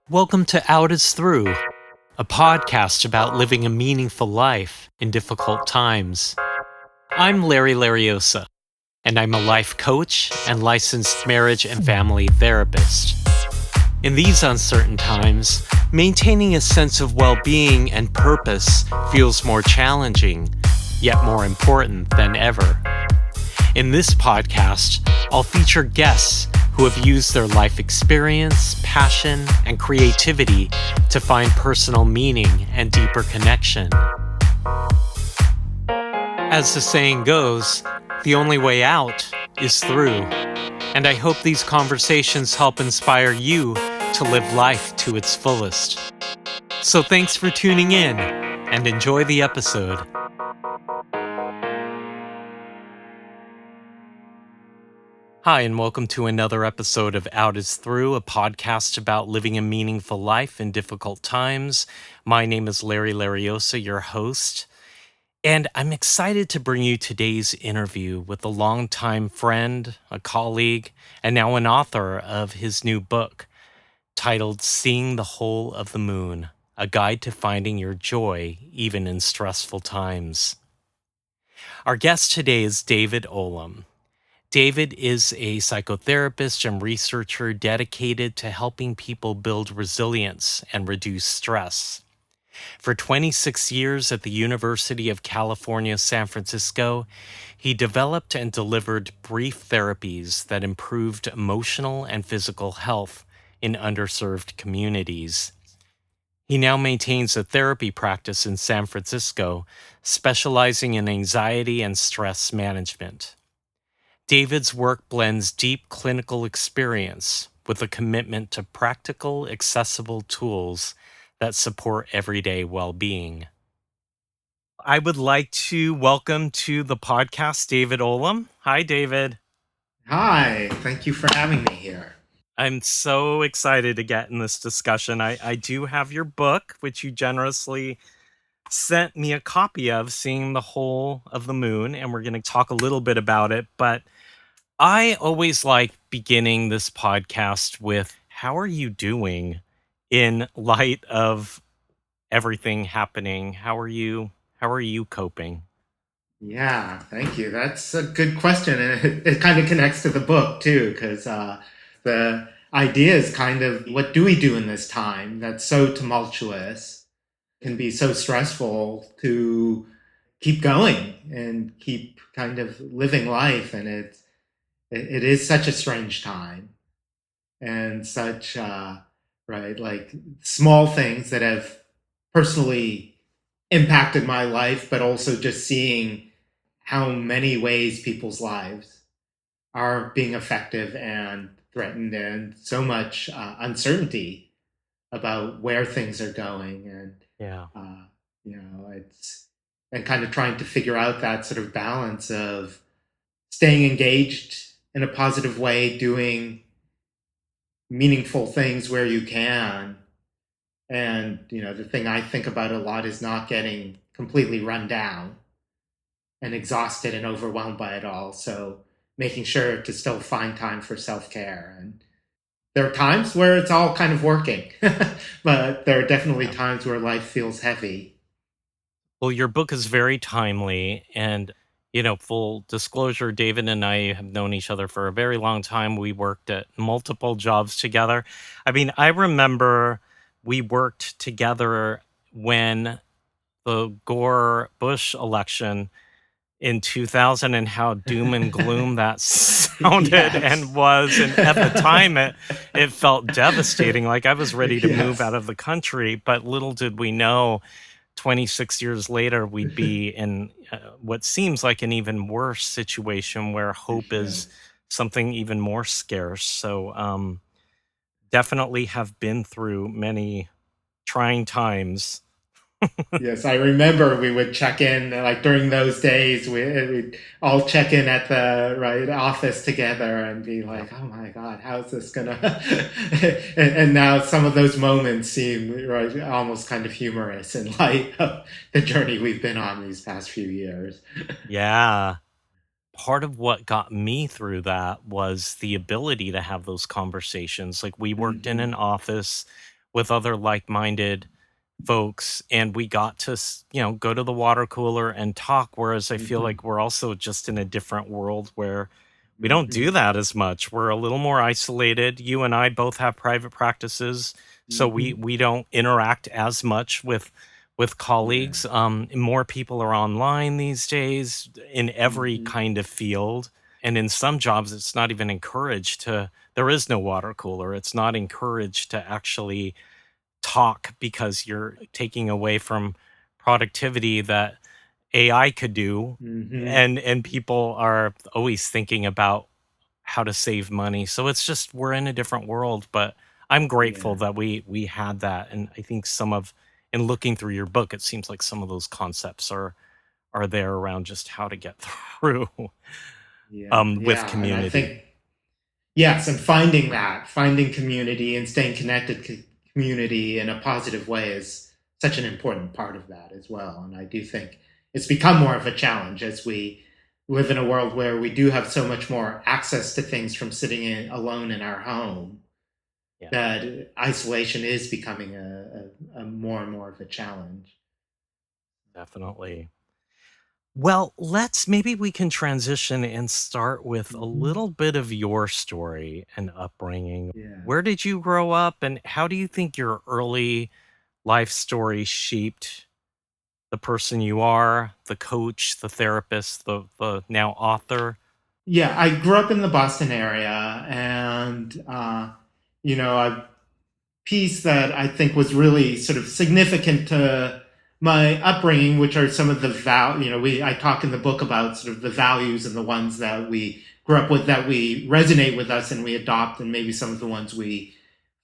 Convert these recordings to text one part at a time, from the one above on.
Welcome to Out is Through, a podcast about living a meaningful life in difficult times. I'm Larry Lariosa, and I'm a life coach and licensed marriage and family therapist. In these uncertain times, maintaining a sense of well-being and purpose feels more challenging, yet more important than ever. In this podcast, I'll feature guests who have used their life experience, passion, and creativity to find personal meaning and deeper connection. As the saying goes, the only way out is through. And I hope these conversations help inspire you to live life to its fullest. So thanks for tuning in and enjoy the episode. Hi, and welcome to another episode of Out is Through, a podcast about living a meaningful life in difficult times. My name is Larry Lariosa, your host, and I'm excited to bring you today's interview with a longtime friend, a colleague, and now an author of his new book titled Seeing the Whole of the Moon, A Guide to Finding Your Joy Even in Stressful Times. Our guest today is David Olem. David is a psychotherapist and researcher dedicated to helping people build resilience and reduce stress. For 26 years at the University of California, San Francisco, he developed and delivered brief therapies that improved emotional and physical health in underserved communities. He now maintains a therapy practice in San Francisco, specializing in anxiety and stress management. David's work blends deep clinical experience with a commitment to practical, accessible tools that support everyday well-being. I would like to welcome to the podcast David Olem. Hi, David. Hi, thank you for having me here. I'm so excited to get in this discussion. I do have your book, which you generously sent me a copy of, Seeing the Whole of the Moon, and we're going to talk a little bit about it, but I always like beginning this podcast with, how are you doing in light of everything happening? How are you coping? Yeah, thank you. That's a good question. And it kind of connects to the book too, because the idea is kind of, what do we do in this time that's so tumultuous, can be so stressful, to keep going and keep kind of living life. And it is such a strange time, and such, right, like small things that have personally impacted my life, but also just seeing how many ways people's lives are being effective and threatened, and so much uncertainty about where things are going. And, Yeah. it's, and kind of trying to figure out that sort of balance of staying engaged in a positive way, doing meaningful things where you can. And, the thing I think about a lot is not getting completely run down and exhausted and overwhelmed by it all. So making sure to still find time for self-care. And there are times where it's all kind of working, but there are definitely times where life feels heavy. Well, your book is very timely, and full disclosure, David and I have known each other for a very long time. We worked at multiple jobs together. I mean, I remember we worked together when the Gore-Bush election in 2000, and how doom and gloom that sounded Yes. and was. And at the time, it felt devastating. Like, I was ready to move Yes. out of the country, but little did we know, 26 years later, we'd be in what seems like an even worse situation, where hope is something even more scarce. So definitely have been through many trying times. Yes, I remember we would check in, like during those days, we'd all check in at the right office together and be like, oh my God, how's this gonna, and now some of those moments seem, right, almost kind of humorous in light of the journey we've been on these past few years. Yeah. part of what got me through that was the ability to have those conversations. Like, we worked in Hmm. an office with other like-minded folks, and we got to go to the water cooler and talk, whereas I feel Hmm. like we're also just in a different world where we don't do Hmm. that as much. We're a little more isolated. You and I both have private practices, so we Hmm. we don't interact as much with Yeah. colleagues. More people are online these days in every Hmm. kind of field. And in some jobs, it's not even encouraged to, there is no water cooler. It's not encouraged to actually talk because you're taking away from productivity that AI could do. Hmm. And people are always thinking about how to save money. So it's just, we're in a different world, but I'm grateful Yeah. that we had that. And I think in looking through your book, it seems like some of those concepts are there around just how to get through Yeah. with Yeah. And I community. think, yes, and finding that, finding community and staying connected to community in a positive way is such an important part of that as well. And I do think it's become more of a challenge as we live in a world where we do have so much more access to things from sitting alone in our home, Yeah, that isolation is becoming a more and more of a challenge. definitely. Well, maybe we can transition and start with a Hmm. little bit of your story and upbringing. Yeah. Where did you grow up, and how do you think your early life story shaped the person you are, the coach, the therapist, the now author? Yeah, I grew up in the Boston area, and a piece that I think was really sort of significant to my upbringing, which are some of the we I talk in the book about sort of the values and the ones that we grew up with that we resonate with us and we adopt, and maybe some of the ones we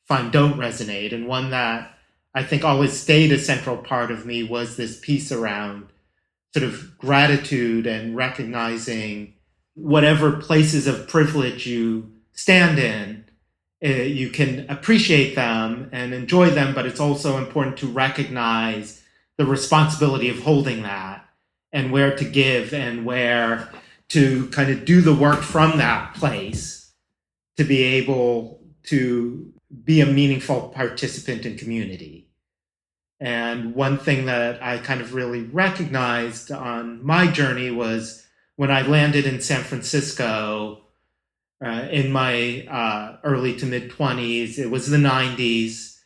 find don't resonate. And one that I think always stayed a central part of me was this piece around sort of gratitude and recognizing whatever places of privilege you stand in, you can appreciate them and enjoy them, but it's also important to recognize the responsibility of holding that and where to give and where to kind of do the work from that place to be able to be a meaningful participant in community. And one thing that I kind of really recognized on my journey was when I landed in San Francisco in my early to mid 20s. It was the 90s.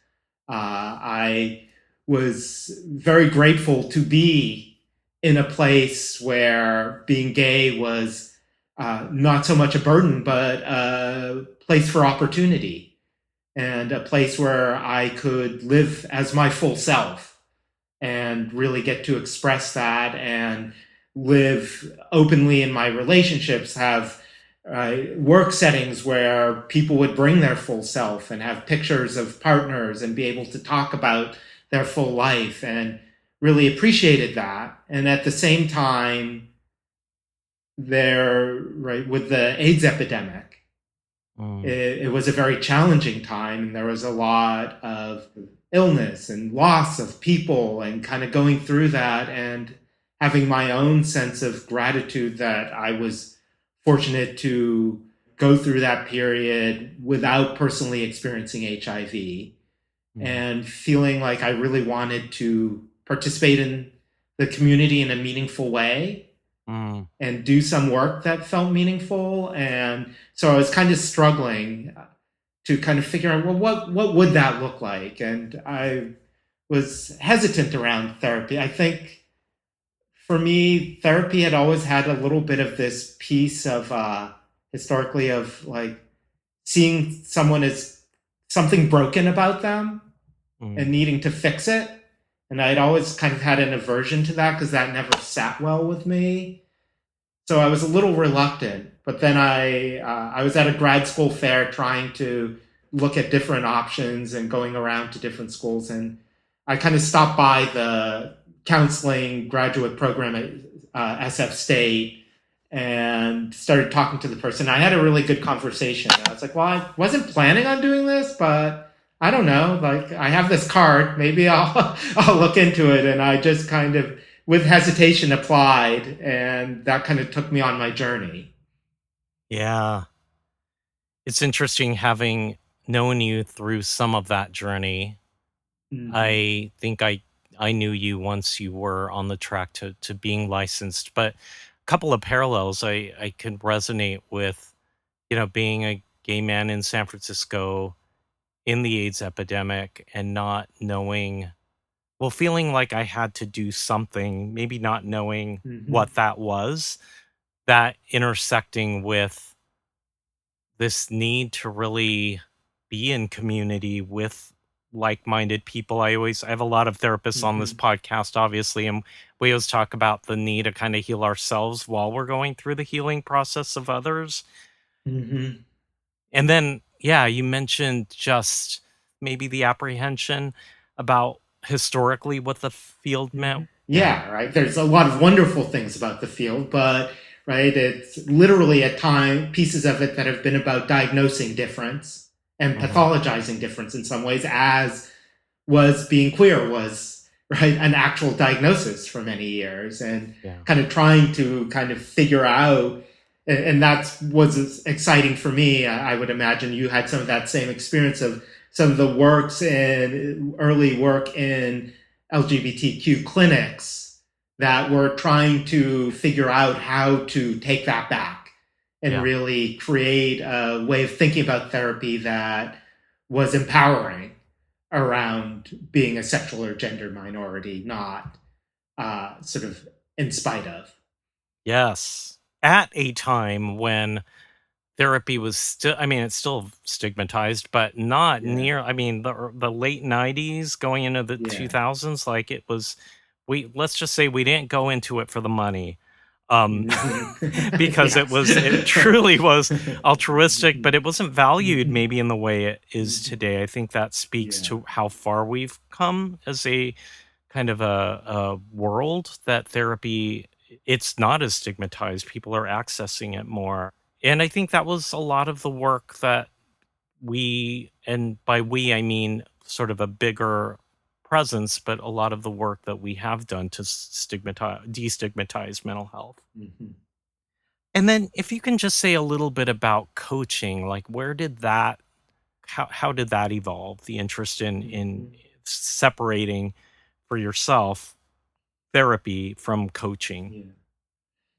I was very grateful to be in a place where being gay was not so much a burden, but a place for opportunity and a place where I could live as my full self and really get to express that and live openly in my relationships, have work settings where people would bring their full self and have pictures of partners and be able to talk about their full life, and really appreciated that. And at the same time, there, right, with the AIDS epidemic, Mm, it was a very challenging time, and there was a lot of illness and loss of people, and kind of going through that and having my own sense of gratitude that I was fortunate to go through that period without personally experiencing HIV, mm, and feeling like I really wanted to participate in the community in a meaningful way mm, and do some work that felt meaningful. And so I was kind of struggling to kind of figure out, well, what would that look like? And I was hesitant around therapy. I think for me, therapy had always had a little bit of this piece of historically of like seeing someone as something broken about them and mm, needing to fix it. And I'd always kind of had an aversion to that because that never sat well with me. So I was a little reluctant. But then I was at a grad school fair trying to look at different options and going around to different schools, and I kind of stopped by the counseling graduate program at SF State and started talking to the person. I had a really good conversation. I was like, "Well, I wasn't planning on doing this, but I don't know. Like, I have this card. Maybe I'll I'll look into it." And I just kind of with hesitation applied, and that kind of took me on my journey. Yeah. It's interesting having known you through some of that journey. Hmm. I think I knew you once you were on the track to being licensed, but a couple of parallels I can resonate with, being a gay man in San Francisco in the AIDS epidemic and not knowing, well, feeling like I had to do something, maybe not knowing Hmm. what that was, that intersecting with this need to really be in community with like-minded people. I have a lot of therapists on this Hmm. podcast, obviously, and we always talk about the need to kind of heal ourselves while we're going through the healing process of others. Hmm. And then, yeah, you mentioned just maybe the apprehension about historically what the field meant. Yeah. Yeah, right. There's a lot of wonderful things about the field, but right, it's literally at time pieces of it that have been about diagnosing difference and Hmm. pathologizing difference in some ways, as was being queer was right an actual diagnosis for many years, and Yeah. kind of trying to kind of figure out. And that was exciting for me. I would imagine you had some of that same experience of some of the works in early work in LGBTQ clinics that were trying to figure out how to take that back and Yeah. really create a way of thinking about therapy that was empowering around being a sexual or gender minority, not sort of in spite of. Yes. At a time when therapy was still, I mean, it's still stigmatized, but not Yeah, near, I mean, the late 90s going into the yeah. 2000s, like it was, let's just say we didn't go into it for the money. Um, Mhm. because Yes. it truly was altruistic, but Mhm. it wasn't valued Mhm. maybe in the way it is Mhm. today. I think that speaks Yeah. to how far we've come as a kind of a world that therapy, it's not as stigmatized. People are accessing it more. And I think that was a lot of the work that we, and by we, I mean sort of a bigger presence, but a lot of the work that we have done to destigmatize mental health. Mhm. And then if you can just say a little bit about coaching, like where did that, how did that evolve? The interest in Mhm. separating for yourself therapy from coaching. Yeah.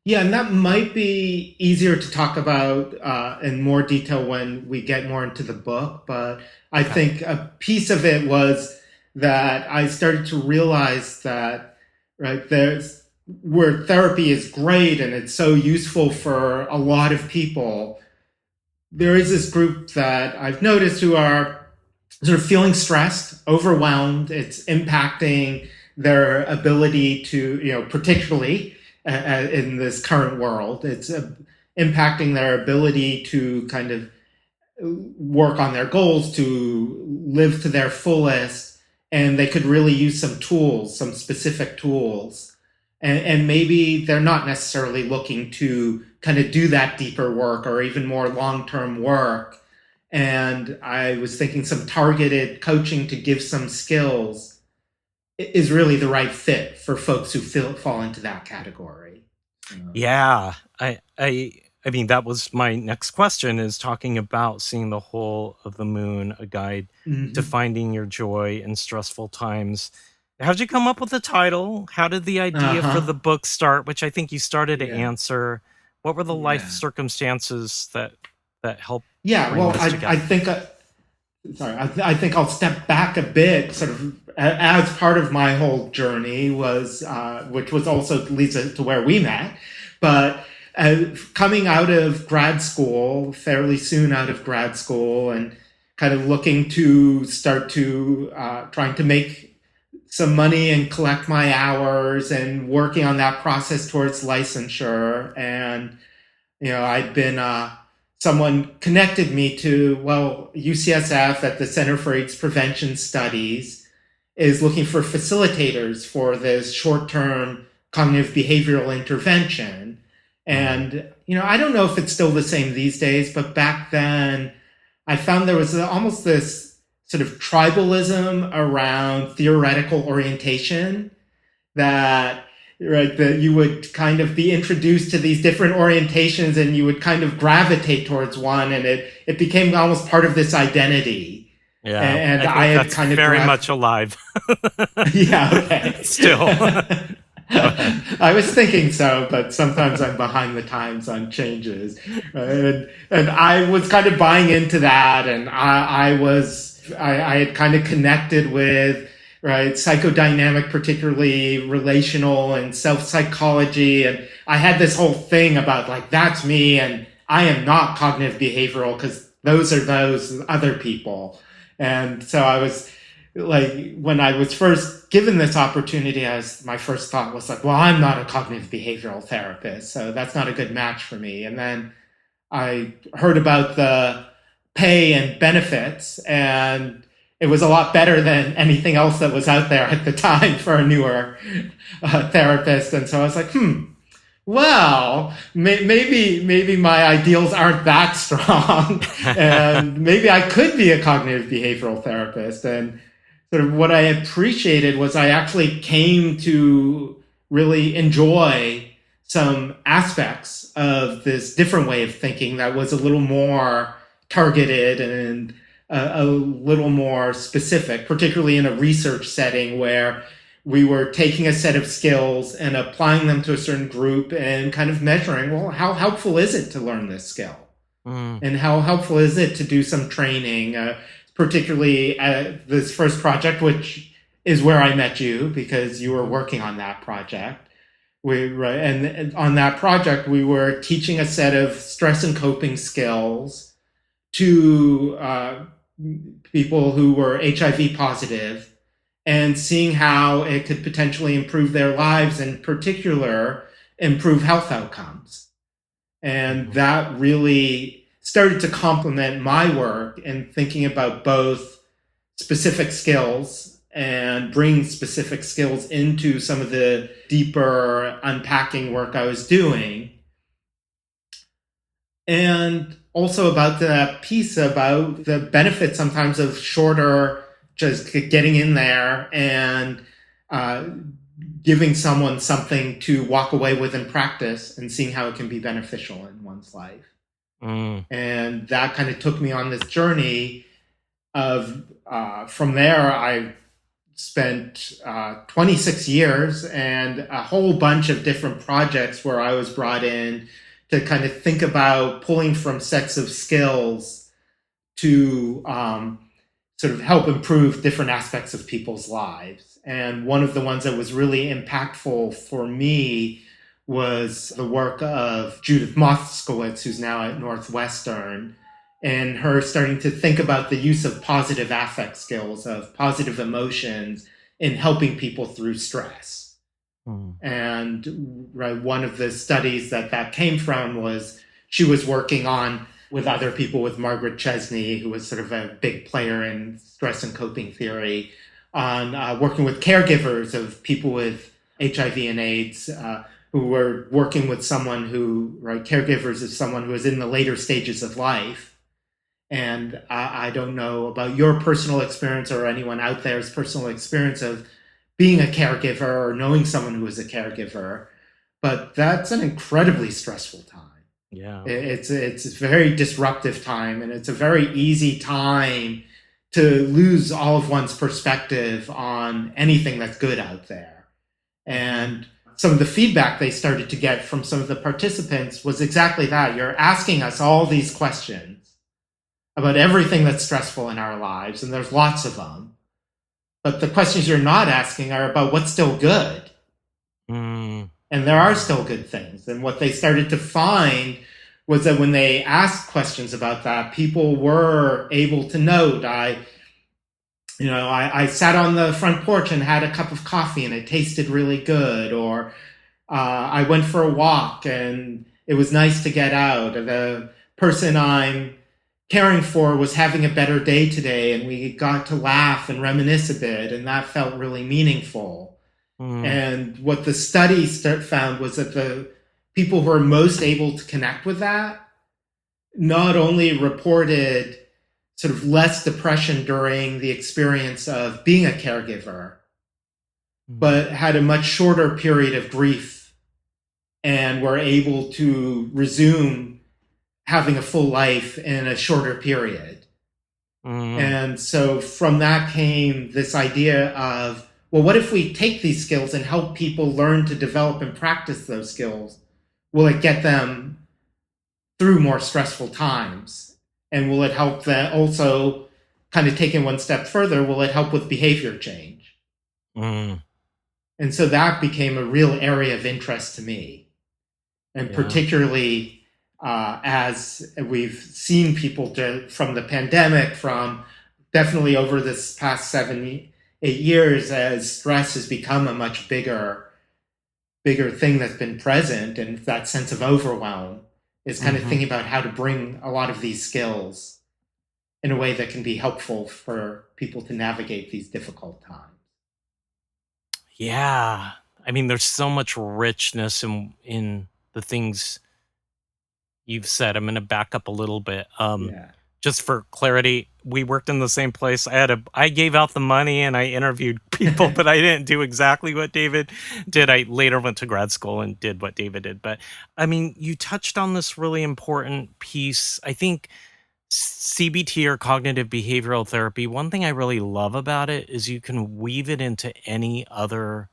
Yeah, and that might be easier to talk about in more detail when we get more into the book. But I Okay. think a piece of it was that I started to realize that, right, there's where therapy is great and it's so useful for a lot of people. There is this group that I've noticed who are sort of feeling stressed, overwhelmed. It's impacting their ability to, particularly in this current world, it's impacting their ability to kind of work on their goals, to live to their fullest. And they could really use some tools, some specific tools. And maybe they're not necessarily looking to kind of do that deeper work or even more long term work. And I was thinking some targeted coaching to give some skills is really the right fit for folks who fall into that category. So, Yeah, I mean that was my next question, is talking about seeing the whole of the moon, a guide to mhm. finding your joy in stressful times. How'd you come up with the title? How did the Uh idea for huh. the book start? Which I think you started to Yeah. answer. What were the life Yeah. circumstances that helped Yeah. bring Well, this I together? think sorry, I think I'll step back a bit, sort of as part of my whole journey was, which was also leads us to where we met, but coming out of grad school, fairly soon out of grad school, and kind of looking to start to trying to make some money and collect my hours and working on that process towards licensure. And I'd been someone connected me to, well, UCSF at the Center for AIDS Prevention Studies is looking for facilitators for this short-term cognitive behavioral intervention. Mm, And I don't know if it's still the same these days, but back then I found there was almost this sort of tribalism around theoretical orientation that right, that you would kind of be introduced to these different orientations and you would kind of gravitate towards one, and it became almost part of this identity. Yeah, And I I think had that's kind of very much alive. yeah, okay. Still. Go ahead. I was thinking so, but sometimes I'm behind the times on changes. And I was kind of buying into that, and I had kind of connected with, right, psychodynamic, particularly relational and self-psychology. And I had this whole thing about like, that's me, and I am not cognitive behavioral because those are those other people. And so I was like, when I was first given this opportunity, my first thought was like, well, I'm not a cognitive behavioral therapist, so that's not a good match for me. And then I heard about the pay and benefits, and it was a lot better than anything else that was out there at the time for a newer therapist. And so I was like, well, maybe my ideals aren't that strong, and maybe I could be a cognitive behavioral therapist. And sort of what I appreciated was I actually came to really enjoy some aspects of this different way of thinking that was a little more targeted and a little more specific, particularly in a research setting where we were taking a set of skills and applying them to a certain group and kind of measuring, well, how helpful is it to learn this skill? And how helpful is it to do some training, particularly this first project, which is where I met you because you were working on that project. And on that project, we were teaching a set of stress and coping skills to people who were HIV positive, and seeing how it could potentially improve their lives, in particular, improve health outcomes. And that really started to complement my work in thinking about both specific skills and bring specific skills into some of the deeper unpacking work I was doing. And also about the piece about the benefit sometimes of shorter, just getting in there and giving someone something to walk away with in practice and seeing how it can be beneficial in one's life. And that kind of took me on this journey of, from there, I spent 26 years and a whole bunch of different projects where I was brought in to kind of think about pulling from sets of skills to sort of help improve different aspects of people's lives. And one of the ones that was really impactful for me was the work of Judith Moskowitz, who's now at Northwestern, and her starting to think about the use of positive affect skills, of positive emotions in helping people through stress. And right, one of the studies that came from was she was working on with other people, with Margaret Chesney, who was sort of a big player in stress and coping theory, on working with caregivers of people with HIV and AIDS, who were working with someone who, right, caregivers of someone who is in the later stages of life. And I don't know about your personal experience or anyone out there's personal experience of being a caregiver or knowing someone who is a caregiver, but that's an incredibly stressful time. Yeah. It's a very disruptive time, and it's a very easy time to lose all of one's perspective on anything that's good out there. And some of the feedback they started to get from some of the participants was exactly that. You're asking us all these questions about everything that's stressful in our lives, and there's lots of them. But the questions you're not asking are about what's still good. And there are still good things. And what they started to find was that when they asked questions about that, people were able to note, I sat on the front porch and had a cup of coffee and it tasted really good. Or I went for a walk and it was nice to get out. The person I'm caring for was having a better day today and we got to laugh and reminisce a bit, and that felt really meaningful. And what the study found was that the people who are most able to connect with that not only reported sort of less depression during the experience of being a caregiver, Mhm. but had a much shorter period of grief and were able to resume having a full life in a shorter period. Mm. And so from that came this idea of, well, what if we take these skills and help people learn to develop and practice those skills? Will it get them through more stressful times? And will it help that also, kind of taking one step further, will it help with behavior change? Mm. And so that became a real area of interest to me. And Yeah. particularly as we've seen people from the pandemic, from definitely over this past 7, 8 years, as stress has become a much bigger thing that's been present, and that sense of overwhelm is kind of Mhm. thinking about how to bring a lot of these skills in a way that can be helpful for people to navigate these difficult times. Yeah. I mean, there's so much richness in the things you've said. I'm gonna back up a little bit. Yeah. Just for clarity, we worked in the same place. I gave out the money and I interviewed people, but I didn't do exactly what David did. I later went to grad school and did what David did. But I mean, you touched on this really important piece. I think CBT or cognitive behavioral therapy, one thing I really love about it is you can weave it into any other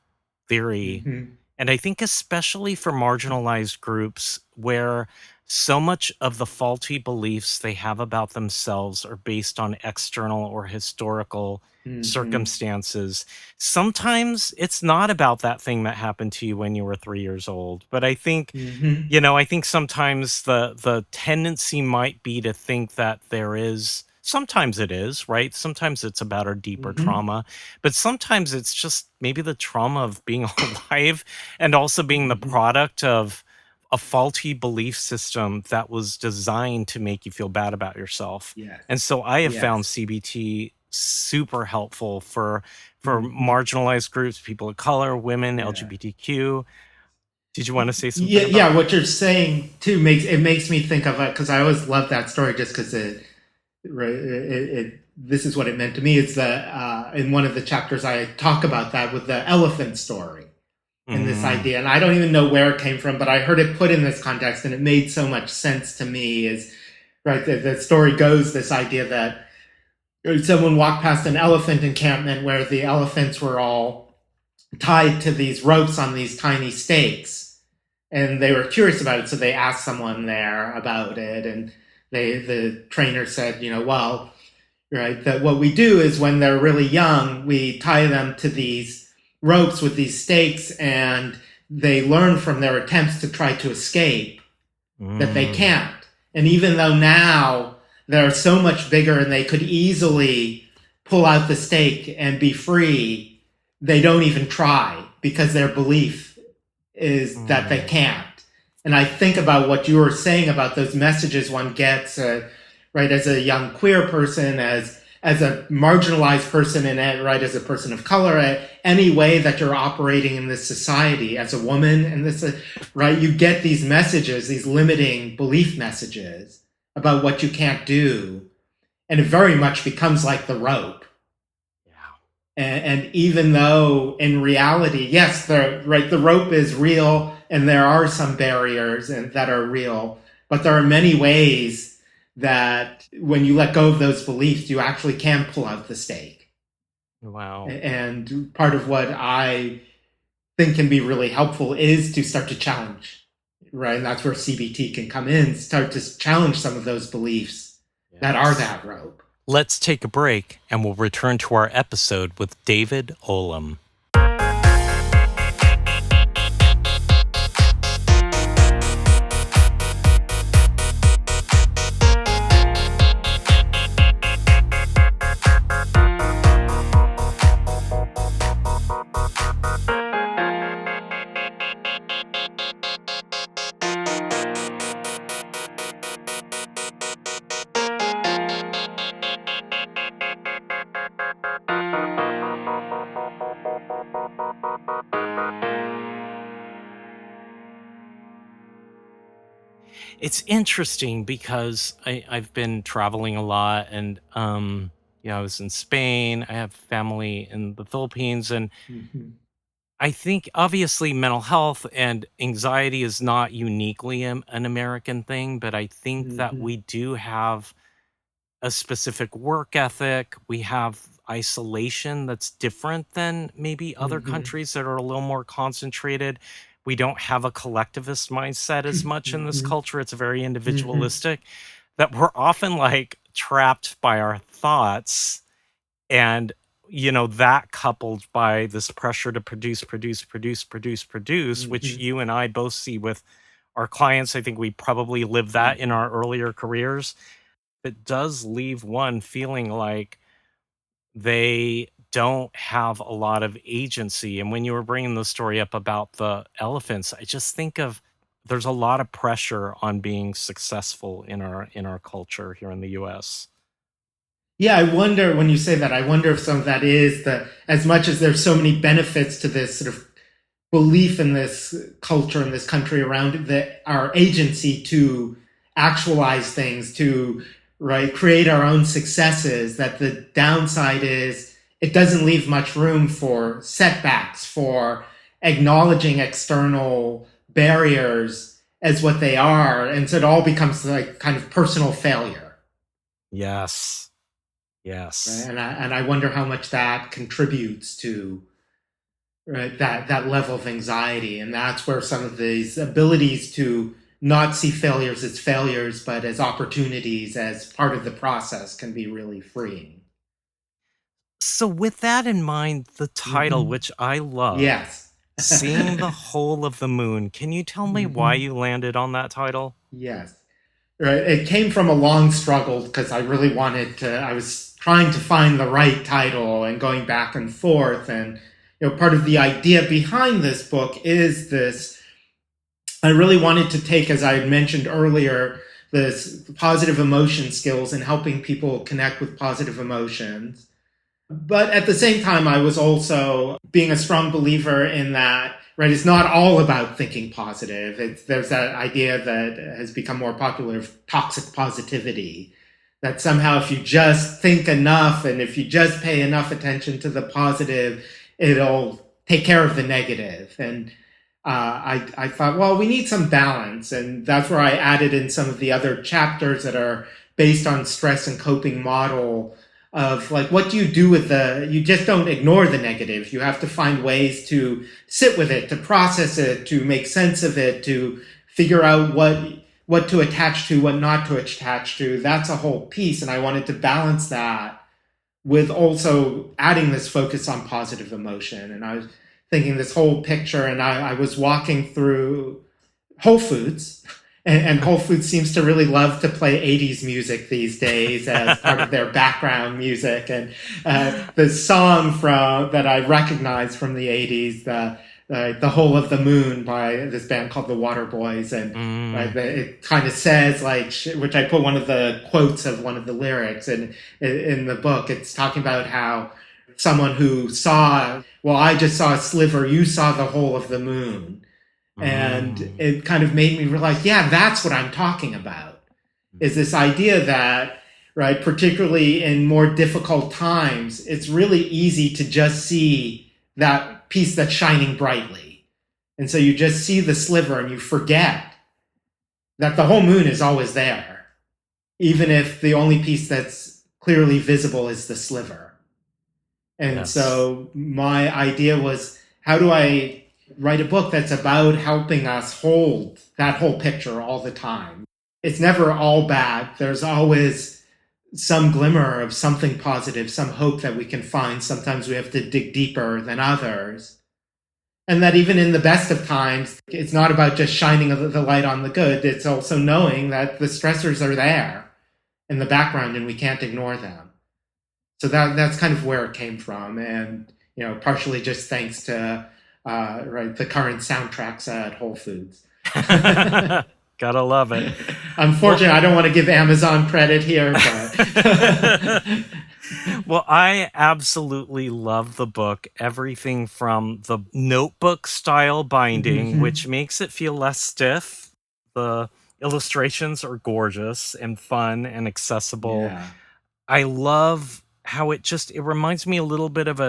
theory. Mm-hmm. And I think, especially for marginalized groups where so much of the faulty beliefs they have about themselves are based on external or historical Mm-hmm. circumstances, sometimes it's not about that thing that happened to you when you were 3 years old. But I think Mm-hmm. I think sometimes the tendency might be to think that there is, sometimes it is, right? Sometimes it's about our deeper Mm-hmm. trauma, but sometimes it's just maybe the trauma of being alive and also being the Mm-hmm. product of a faulty belief system that was designed to make you feel bad about yourself. Yes. And so I have found Yes. CBT super helpful for Mm-hmm. marginalized groups, people of color, women, Yeah. LGBTQ. Did you want to say something Yeah, about yeah. that? What you're saying too makes me think of it, because I always love that story just because right, this is what it meant to me. It's the in one of the chapters I talk about that with the elephant story and this Mm. idea, and I don't even know where it came from, but I heard it put in this context, and it made so much sense to me. Is right, the story goes, this idea that someone walked past an elephant encampment where the elephants were all tied to these ropes on these tiny stakes, and they were curious about it, so they asked someone there about it, and the trainer said, well, right, that what we do is when they're really young, we tie them to these ropes with these stakes, and they learn from their attempts to try to escape that they Mm. can't. And even though now they're so much bigger and they could easily pull out the stake and be free, they don't even try because their belief is that they Mm. can't. And I think about what you were saying about those messages one gets, right, as a young queer person, as a marginalized person, and right, as a person of color, any way that you're operating in this society, as a woman, and this, right, you get these messages, these limiting belief messages about what you can't do, and it very much becomes like the rope. Yeah. And even though in reality, yes, the rope is real, and there are some barriers that are real, but there are many ways that when you let go of those beliefs, you actually can pull out the stake. Wow. And part of what I think can be really helpful is to start to challenge, right? And that's where CBT can come in, start to challenge some of those beliefs that are Yes. that rope. Let's take a break and we'll return to our episode with David Olem. It's interesting because I've been traveling a lot and I was in Spain. I have family in the Philippines, and Mhm. I think obviously mental health and anxiety is not uniquely an American thing, but I think that Hmm. we do have a specific work ethic. We have isolation that's different than maybe other Hmm. countries that are a little more concentrated. We don't have a collectivist mindset as much in this Hmm. culture. It's very Hmm. individualistic that we're often like trapped by our thoughts. And, that coupled by this pressure to produce, which Hmm. you and I both see with our clients. I think we probably live that in Hmm. our earlier careers. It does leave one feeling like they don't have a lot of agency. And when you were bringing the story up about the elephants, I just think of there's a lot of pressure on being successful in our culture here in the US. Yeah, I wonder when you say that, I wonder if some of that is that as much as there's so many benefits to this sort of belief in this culture in this country around that our agency to actualize things, to right create our own successes, that the downside is it doesn't leave much room for setbacks, for acknowledging external barriers as what they are, and so it all becomes like kind of personal failure. Yes. Right? Yes. And I wonder how much that contributes to right that level of anxiety, and that's where some of these abilities to not see failures as failures but as opportunities as part of the process can be really freeing. So with that in mind, the title, Hmm. which I love, Yes. Seeing the Whole of the Moon. Can you tell me why Hmm. you landed on that title? Yes. Right. It came from a long struggle because I really wanted to. I was trying to find the right title and going back and forth. And part of the idea behind this book is this. I really wanted to take, as I had mentioned earlier, this positive emotion skills and helping people connect with positive emotions. But at the same time, I was also being a strong believer in that, right? It's not all about thinking positive. There's that idea that has become more popular of toxic positivity. That somehow, if you just think enough and if you just pay enough attention to the positive, it'll take care of the negative. And I thought, well, we need some balance. And that's where I added in some of the other chapters that are based on stress and coping model of like what do you do with you just don't ignore the negative. You have to find ways to sit with it, to process it, to make sense of it, to figure out what to attach to, what not to attach to. That's a whole piece, and I wanted to balance that with also adding this focus on positive emotion. And I was thinking this whole picture, and I was walking through Whole Foods, and Whole Foods seems to really love to play 80s music these days as part of their background music. And the song from that I recognize from the 80s, the Whole of the Moon by this band called the Waterboys, and Mm, it kind of says like, which I put one of the quotes of one of the lyrics in the book. It's talking about how someone who saw, well, I just saw a sliver, you saw the whole of the moon. And mm. it kind of made me realize, yeah, that's what I'm talking about. Is this idea that, right, particularly in more difficult times, it's really easy to just see that piece that's shining brightly. And so you just see the sliver and you forget that the whole moon is always there, even if the only piece that's clearly visible is the sliver. And Yes. so my idea was, how do I write a book that's about helping us hold that whole picture all the time? It's never all bad. There's always some glimmer of something positive, some hope that we can find. Sometimes we have to dig deeper than others. And that even in the best of times, it's not about just shining the light on the good. It's also knowing that the stressors are there in the background and we can't ignore them. So that's kind of where it came from, and partially just thanks to right the current soundtracks at Whole Foods. Gotta love it. Well, Unfortunately, I don't want to give Amazon credit here, but well, I absolutely love the book. Everything from the notebook style binding, which makes it feel less stiff. The illustrations are gorgeous and fun and accessible. yeah. I love how it reminds me a little bit of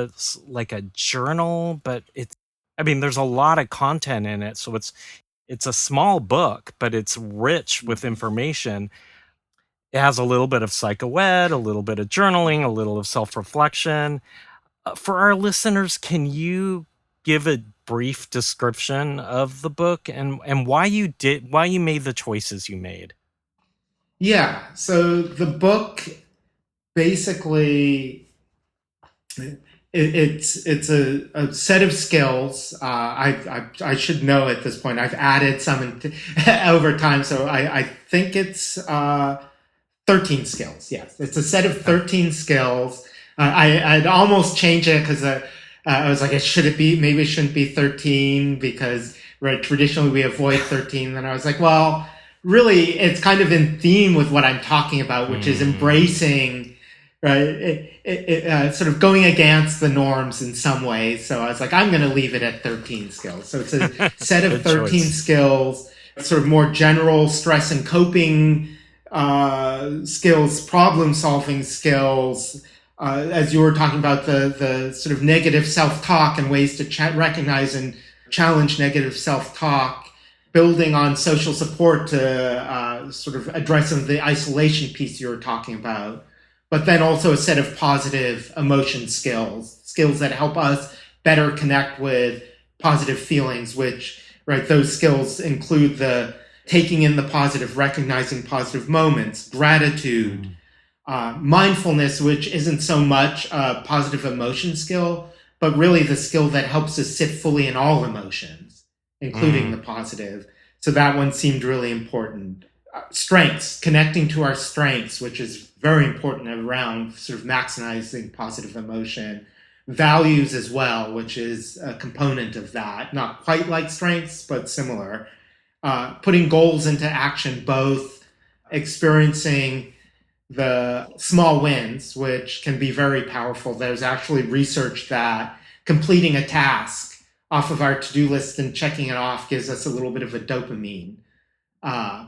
like a journal, but it's I mean, there's a lot of content in it, so it's a small book, but it's rich with Mhm. information. It has a little bit of psychoed, a little bit of journaling, a little of self-reflection. For our listeners, can you give a brief description of the book and why you made the choices you made? Yeah. So the book basically it's a set of skills. I should know at this point. I've added some over time, so I think it's 13 skills. Yes, it's a set of Okay. 13 skills. I'd almost change it because I was like, should it be? Maybe it shouldn't be 13 because right traditionally we avoid 13. Then I was like, well, really, it's kind of in theme with what I'm talking about, which is Mm, embracing, right? Sort of going against the norms in some ways. So I was like, I'm going to leave it at 13 skills. So it's a set of good 13 choice. skills, sort of more general stress and coping skills, problem solving skills. As you were talking about the sort of negative self talk and ways to recognize and challenge negative self talk, building on social support to sort of address some of the isolation piece you were talking about, but then also a set of positive emotion skills, skills that help us better connect with positive feelings, which, right, those skills include the taking in the positive, recognizing positive moments, gratitude, Mm, mindfulness, which isn't so much a positive emotion skill, but really the skill that helps us sit fully in all emotions, including mm, the positive. So that one seemed really important. Strengths, connecting to our strengths, which is very important around sort of maximizing positive emotion. Values as well, which is a component of that. Not quite like strengths, but similar. Putting goals into action, both experiencing the small wins, which can be very powerful. There's actually research that completing a task off of our to-do list and checking it off gives us a little bit of a dopamine uh,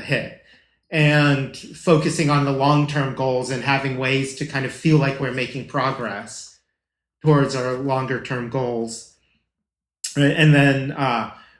hit. And focusing on the long-term goals and having ways to kind of feel like we're making progress towards our longer-term goals. Right? And then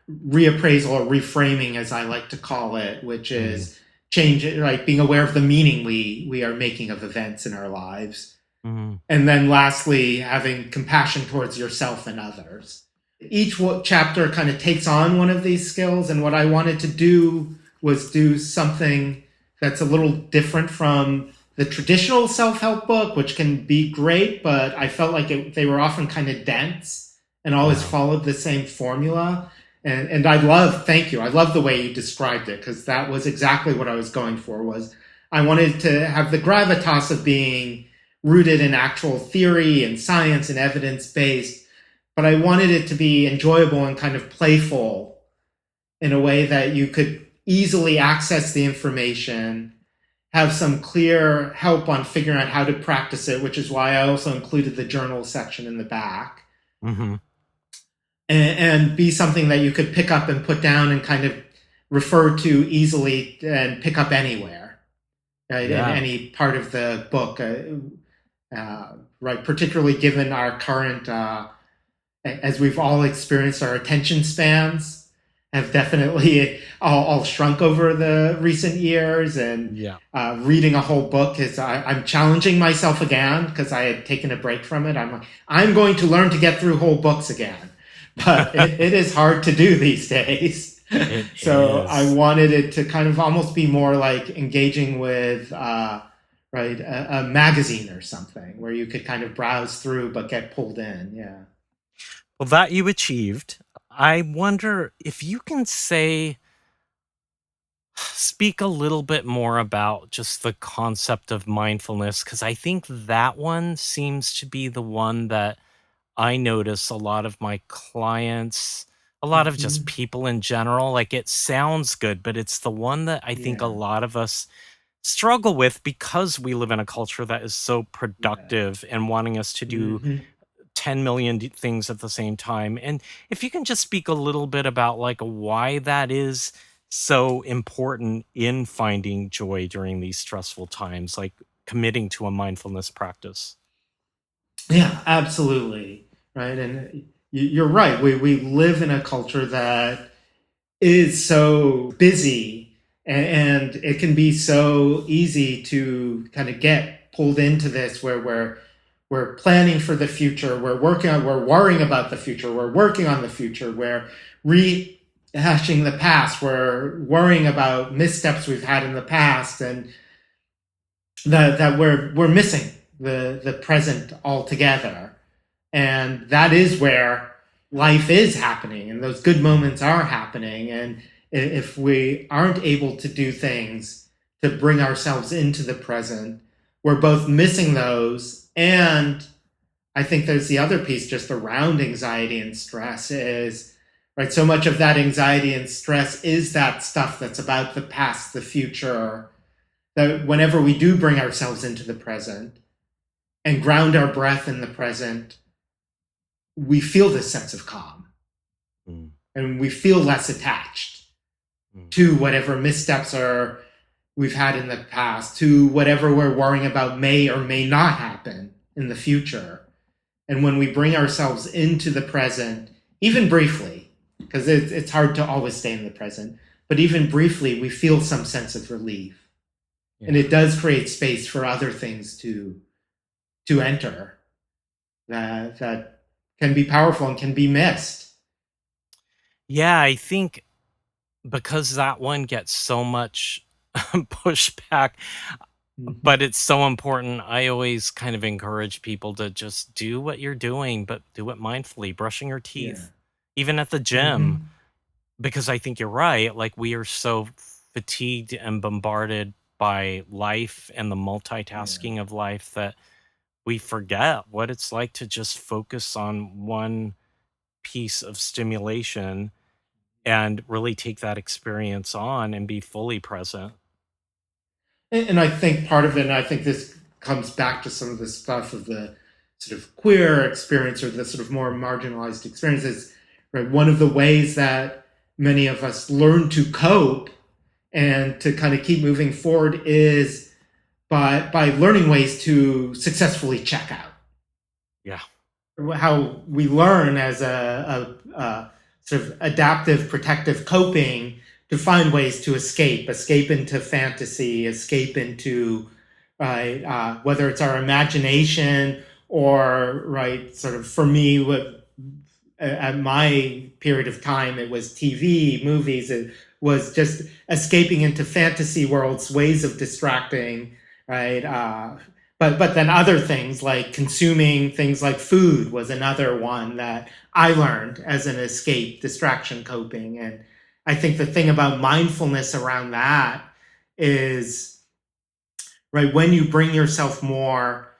reappraisal or reframing, as I like to call it, which mm, is change, like being aware of the meaning we are making of events in our lives. mm. And then lastly, having compassion towards yourself and others. Each chapter kind of takes on one of these skills, and what I wanted to do was do something that's a little different from the traditional self-help book, which can be great, but I felt like they were often kind of dense and always Yeah. followed the same formula. And I love, thank you, I love the way you described it, because that was exactly what I was going for. Was I wanted to have the gravitas of being rooted in actual theory and science and evidence based, but I wanted it to be enjoyable and kind of playful in a way that you could easily access the information, have some clear help on figuring out how to practice it, which is why I also included the journal section in the back, Mhm. and be something that you could pick up and put down and kind of refer to easily and pick up anywhere, right, in Yeah. any part of the book. Right, particularly given our current, as we've all experienced, our attention spans have definitely all shrunk over the recent years. And Yeah. reading a whole book is, I'm challenging myself again because I had taken a break from it. I'm going to learn to get through whole books again, but it is hard to do these days. It So I is. wanted it to kind of almost be more like engaging with right, a magazine or something where you could kind of browse through but get pulled in. Yeah. Well, that you achieved. I wonder if you can speak a little bit more about just the concept of mindfulness, because I think that one seems to be the one that I notice a lot of my clients, a lot of just Hmm. people in general, like it sounds good, but it's the one that I think a Yeah. lot of us struggle with because we live in a culture that is so Yeah. productive and wanting us to do Hmm. 10 million things at the same time. And if you can just speak a little bit about like why that is so important in finding joy during these stressful times, like committing to a mindfulness practice. Yeah, absolutely. Right. And you're right. We live in a culture that is so busy, and it can be so easy to kind of get pulled into this where we're planning for the future, we're worrying about the future, we're working on the future, we're rehashing the past, we're worrying about missteps we've had in the past, and that we're missing the present altogether. And that is where life is happening, and those good moments are happening. And if we aren't able to do things to bring ourselves into the present, we're both missing those. And I think there's the other piece just around anxiety and stress is, right, so much of that anxiety and stress is that stuff that's about the past, the future, that whenever we do bring ourselves into the present and ground our breath in the present, we feel this sense of calm. Mm. And we feel less attached to whatever missteps we've had in the past, to whatever we're worrying about may or may not happen in the future. And when we bring ourselves into the present, even briefly, because it's hard to always stay in the present, but even briefly, we feel some sense of relief. Yeah. And it does create space for other things to enter that can be powerful and can be missed. Yeah, I think because that one gets so much pushback, but it's so important. I always kind of encourage people to just do what you're doing, but do it mindfully, brushing your teeth, even at the gym, because I think you're right. Like, we are so fatigued and bombarded by life and the multitasking of life that we forget what it's like to just focus on one piece of stimulation and really take that experience on and be fully present. And I think part of it, and I think this comes back to some of the stuff of the sort of queer experience or the sort of more marginalized experiences, right? One of the ways that many of us learn to cope and to kind of keep moving forward is by learning ways to successfully check out. Yeah. How we learn as a sort of adaptive, protective coping to find ways to escape into fantasy, escape into, right, whether it's our imagination or, right, sort of for me, at my period of time, it was TV, movies, it was just escaping into fantasy worlds, ways of distracting, right? But then other things like consuming things like food was another one that I learned as an escape, distraction coping. And I think the thing about mindfulness around that is, right, when you bring yourself more,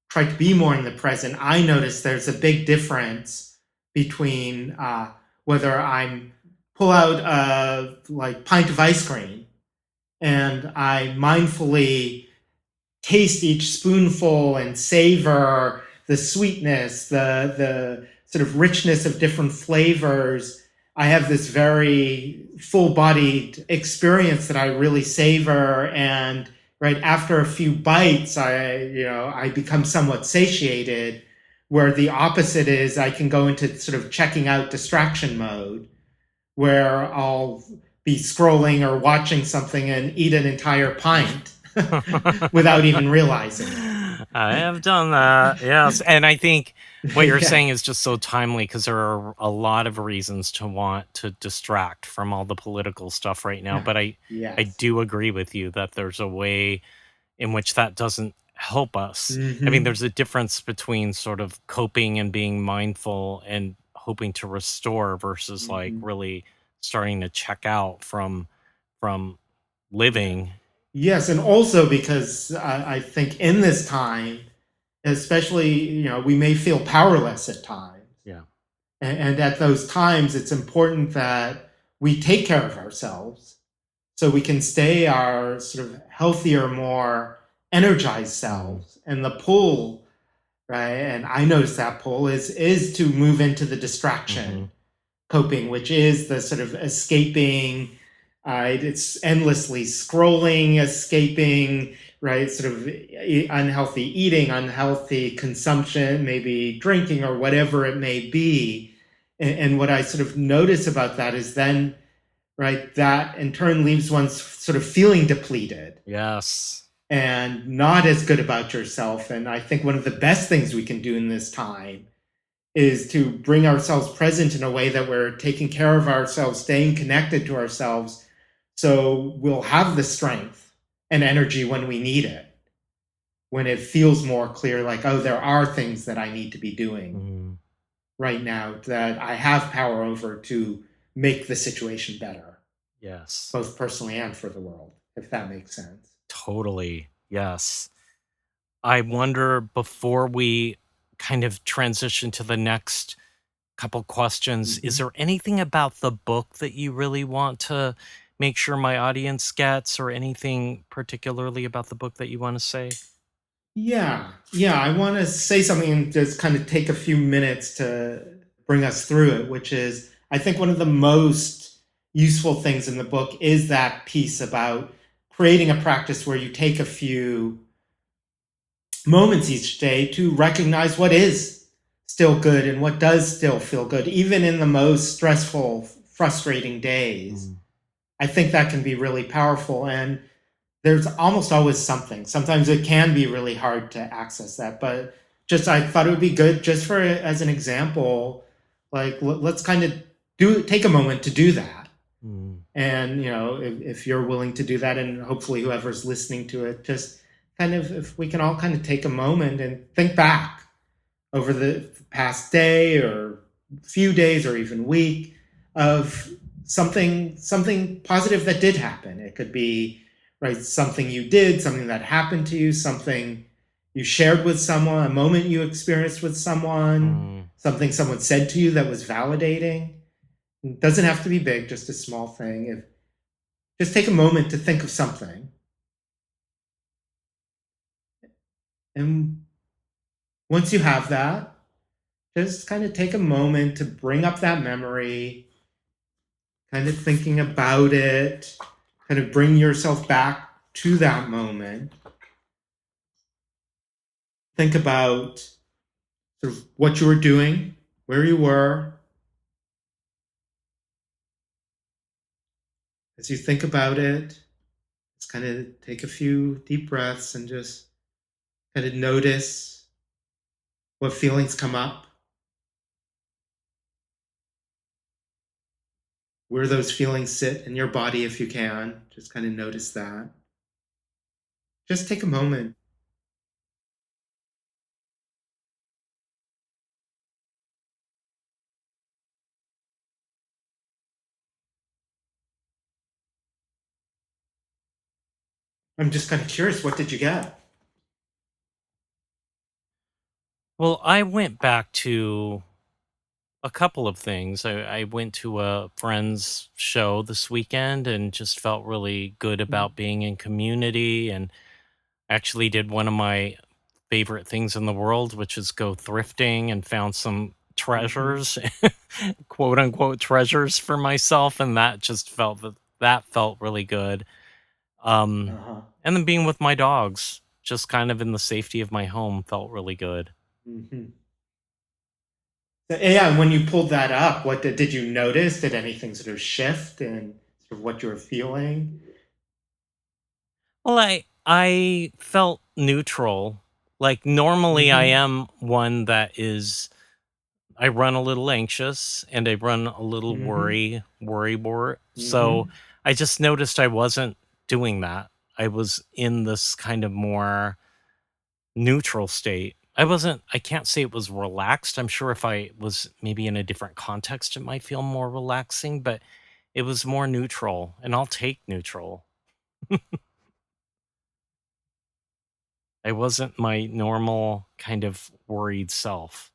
try to be more in the present, I notice there's a big difference between whether I'm pull out a like pint of ice cream and I mindfully taste each spoonful and savor the sweetness, the sort of richness of different flavors. I have this very full-bodied experience that I really savor, and right after a few bites, I become somewhat satiated. Where the opposite is, I can go into sort of checking out distraction mode, where I'll be scrolling or watching something and eat an entire pint without even realizing it. I have done that, yes. And I think what you're saying is just so timely because there are a lot of reasons to want to distract from all the political stuff right now. But I do agree with you that there's a way in which that doesn't help us. I mean, there's a difference between sort of coping and being mindful and hoping to restore versus like really starting to check out from living. Yes, and also because I think in this time, especially, we may feel powerless at times. Yeah. And at those times, it's important that we take care of ourselves so we can stay our sort of healthier, more energized selves. And the pull, right, and I notice that pull is to move into the distraction coping, which is the sort of escaping. It's endlessly scrolling, escaping, right? Sort of unhealthy eating, unhealthy consumption, maybe drinking or whatever it may be. And what I sort of notice about that is then, right, that in turn leaves one sort of feeling depleted Yes. and not as good about yourself. And I think one of the best things we can do in this time is to bring ourselves present in a way that we're taking care of ourselves, staying connected to ourselves. So we'll have the strength and energy when we need it, when it feels more clear, like, oh, there are things that I need to be doing Mm, right now that I have power over to make the situation better, yes. both personally and for the world, if that makes sense. Totally. Yes. I wonder, before we kind of transition to the next couple questions, is Mhm. there anything about the book that you really want to make sure my audience gets, or anything particularly about the book that you want to say? Yeah. I want to say something and just kind of take a few minutes to bring us through it, which is, I think one of the most useful things in the book is that piece about creating a practice where you take a few moments each day to recognize what is still good and what does still feel good, even in the most stressful, frustrating days. Mm, I think that can be really powerful. And there's almost always something. Sometimes it can be really hard to access that, but just I thought it would be good just for as an example, like let's kind of take a moment to do that. mm, And if you're willing to do that, and hopefully whoever's listening to it, just kind of, if we can all kind of take a moment and think back over the past day or few days or even week of something positive that did happen. It could be, right, something you did, something that happened to you, something you shared with someone, a moment you experienced with someone, mm. something someone said to you that was validating. It doesn't have to be big, just a small thing. Just take a moment to think of something. And once you have that, just kind of take a moment to bring up that memory, kind of thinking about it, kind of bring yourself back to that moment. Think about sort of what you were doing, where you were. As you think about it, just kind of take a few deep breaths and just kind of notice what feelings come up, where those feelings sit in your body if you can. Just kind of notice that. Just take a moment. I'm just kind of curious, what did you get? Well, I went back to a couple of things. I went to a friend's show this weekend and just felt really good about being in community, and actually did one of my favorite things in the world, which is go thrifting, and found some Mm-hmm. treasures, quote unquote treasures for myself. And that just that felt really good. Um, Uh-huh. and then being with my dogs, just kind of in the safety of my home, felt really good. Mm-hmm. Yeah, and when you pulled that up, what did you notice? Did anything sort of shift in sort of what you were feeling? Well, I felt neutral. Like, normally I Mm-hmm. am one that is, I run a little anxious and I run a little Mm-hmm. worry. So Mm-hmm. I just noticed I wasn't doing that. I was in this kind of more neutral state. I can't say it was relaxed. I'm sure if I was maybe in a different context, it might feel more relaxing, but it was more neutral, and I'll take neutral. I wasn't my normal kind of worried self.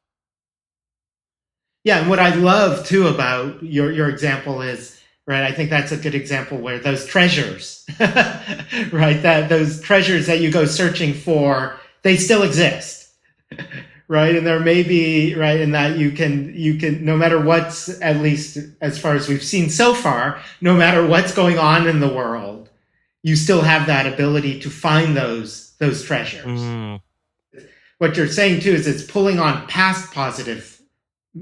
Yeah, and what I love too about your example is, right, I think that's a good example where those treasures, right, that those treasures that you go searching for, they still exist. Right, and there may be, right, in that you can, no matter what's, at least as far as we've seen so far, no matter what's going on in the world, you still have that ability to find those treasures. Mm, What you're saying too is it's pulling on past positive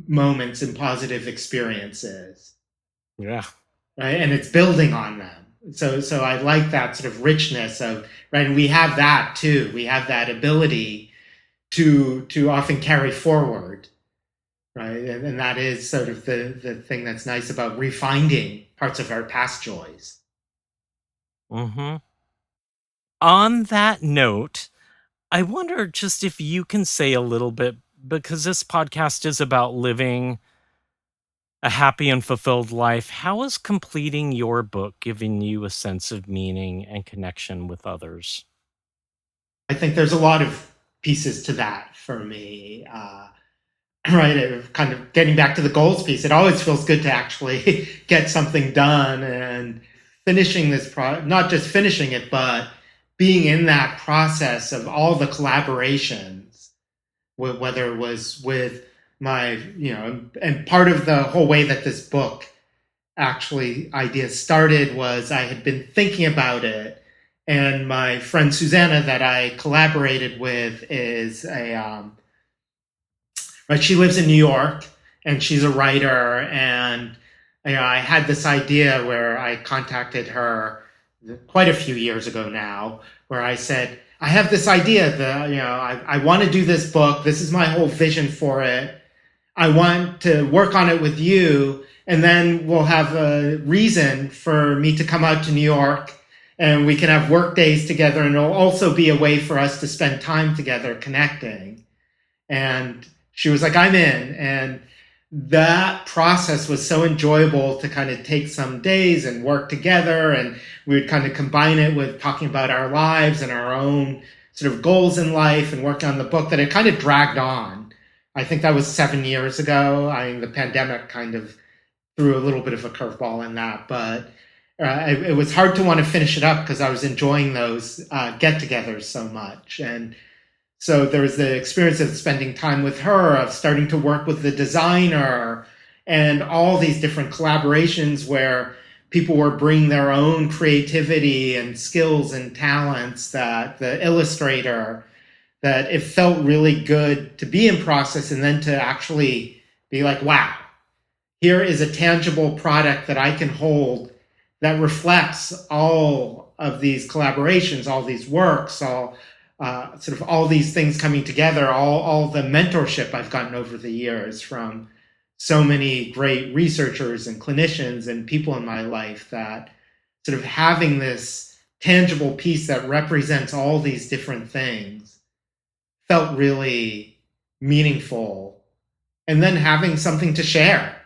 moments and positive experiences, Yeah. right? And it's building on them. So I like that sort of richness of, right. And we have that too. We have that ability to often carry forward, right? And that is sort of the thing that's nice about refinding parts of our past joys. Hmm. On that note, I wonder just if you can say a little bit, because this podcast is about living a happy and fulfilled life. How is completing your book giving you a sense of meaning and connection with others? I think there's a lot of pieces to that for me. Right, kind of getting back to the goals piece, it always feels good to actually get something done and finishing this not just finishing it, but being in that process of all the collaborations, whether it was with my, and part of the whole way that this book actually idea started was I had been thinking about it, and my friend Susanna that I collaborated with is a right. She lives in New York, and she's a writer. And I had this idea where I contacted her quite a few years ago now, where I said, I have this idea that I want to do this book. This is my whole vision for it. I want to work on it with you, and then we'll have a reason for me to come out to New York, and we can have work days together, and it'll also be a way for us to spend time together connecting. And she was like, I'm in. And that process was so enjoyable to kind of take some days and work together. And we would kind of combine it with talking about our lives and our own sort of goals in life and working on the book, that it kind of dragged on. I think that was 7 years ago. I mean, the pandemic kind of threw a little bit of a curveball in that, but it was hard to want to finish it up because I was enjoying those get-togethers so much. And so there was the experience of spending time with her, of starting to work with the designer, and all these different collaborations where people were bringing their own creativity and skills and talents, that the illustrator, that it felt really good to be in process and then to actually be like, wow, here is a tangible product that I can hold that reflects all of these collaborations, all these works, all sort of all these things coming together, all the mentorship I've gotten over the years from so many great researchers and clinicians and people in my life, that sort of having this tangible piece that represents all these different things felt really meaningful. And then having something to share,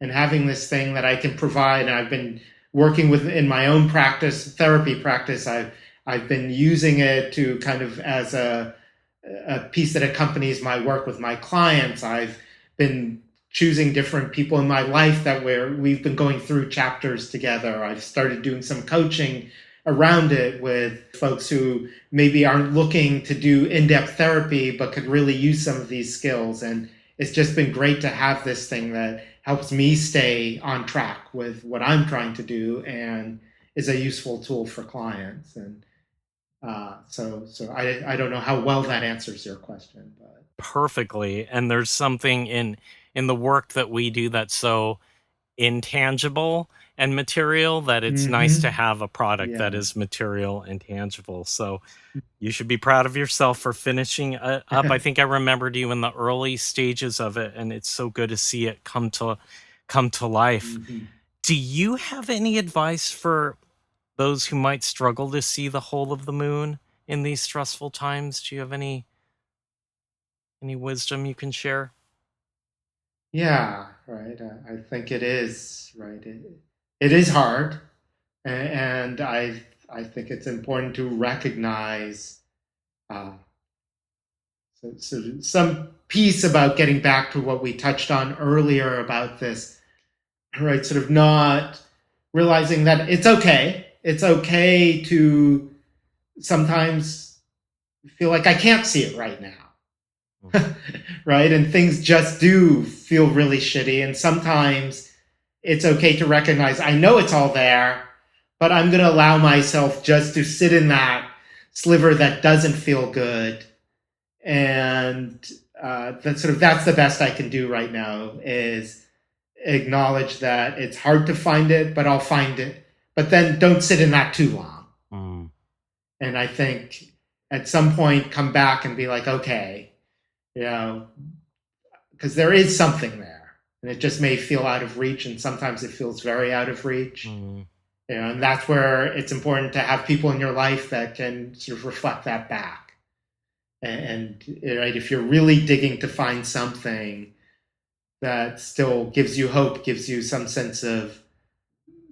and having this thing that I can provide. And I've been working with in my own practice, therapy practice. I've been using it to kind of as a piece that accompanies my work with my clients. I've been choosing different people in my life that we've been going through chapters together. I've started doing some coaching around it with folks who maybe aren't looking to do in-depth therapy, but could really use some of these skills. And it's just been great to have this thing that helps me stay on track with what I'm trying to do, and is a useful tool for clients. And so I don't know how well that answers your question, but Perfectly. And there's something in the work that we do that's so intangible and material that it's nice to have a product that yeah. is material and tangible. So you should be proud of yourself for finishing up. I think I remembered you in the early stages of it, and it's so good to see it come to life. Mhm. Do you have any advice for those who might struggle to see the whole of the moon in these stressful times? Do you have any wisdom you can share? Yeah, right. I think it is right. It is hard, and I think it's important to recognize uh, so some piece about getting back to what we touched on earlier about this, right? Sort of not realizing that it's okay. It's okay to sometimes feel like I can't see it right now. Right? And things just do feel really shitty. And sometimes it's okay to recognize I know it's all there, but I'm going to allow myself just to sit in that sliver that doesn't feel good, and that's the best I can do right now, is acknowledge that it's hard to find it, but I'll find it. But then don't sit in that too long. Mm. And I think at some point come back and be like, okay, you know, because there is something there, and it just may feel out of reach, and sometimes it feels very out of reach. Mm. You know, and that's where it's important to have people in your life that can sort of reflect that back. And right, if you're really digging to find something that still gives you hope, gives you some sense of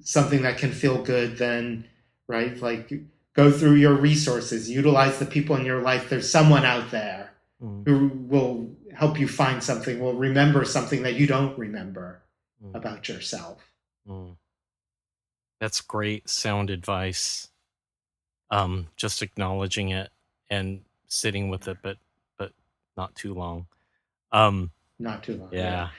something that can feel good, then right, like go through your resources, utilize the people in your life. There's someone out there who will help you find something, will remember something that you don't remember about yourself. That's great sound advice. Just acknowledging it and sitting with it, but not too long. Not too long. Yeah.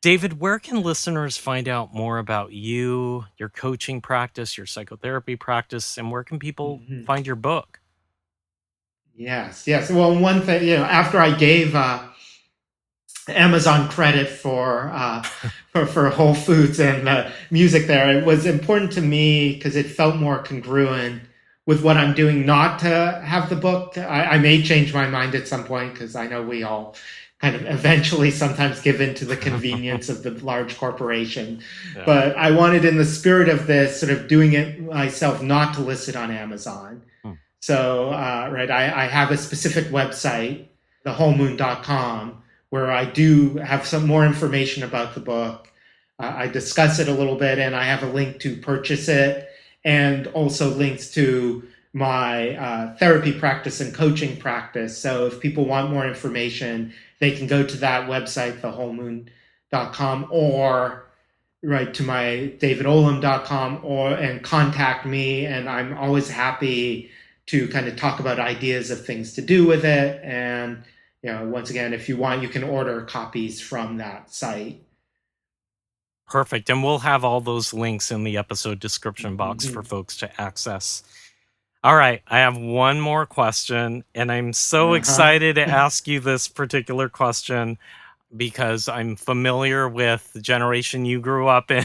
David, where can listeners find out more about you, your coaching practice, your psychotherapy practice, and where can people find your book? Yes. Well, one thing, after I gave Amazon credit for Whole Foods and music there, it was important to me because it felt more congruent with what I'm doing not to have the book. I may change my mind at some point, because I know we all kind of eventually sometimes give in to the convenience of the large corporation. Yeah. But I wanted, in the spirit of this, sort of doing it myself, not to list it on Amazon. So, I have a specific website, thewholemoon.com, where I do have some more information about the book. I discuss it a little bit, and I have a link to purchase it, and also links to my therapy practice and coaching practice. So if people want more information, they can go to that website, thewholemoon.com, or to my davidolem.com, and contact me. And I'm always happy to kind of talk about ideas of things to do with it. And, once again, if you want, you can order copies from that site. Perfect. And we'll have all those links in the episode description box for folks to access. All right. I have one more question, and I'm so excited to ask you this particular question because I'm familiar with the generation you grew up in.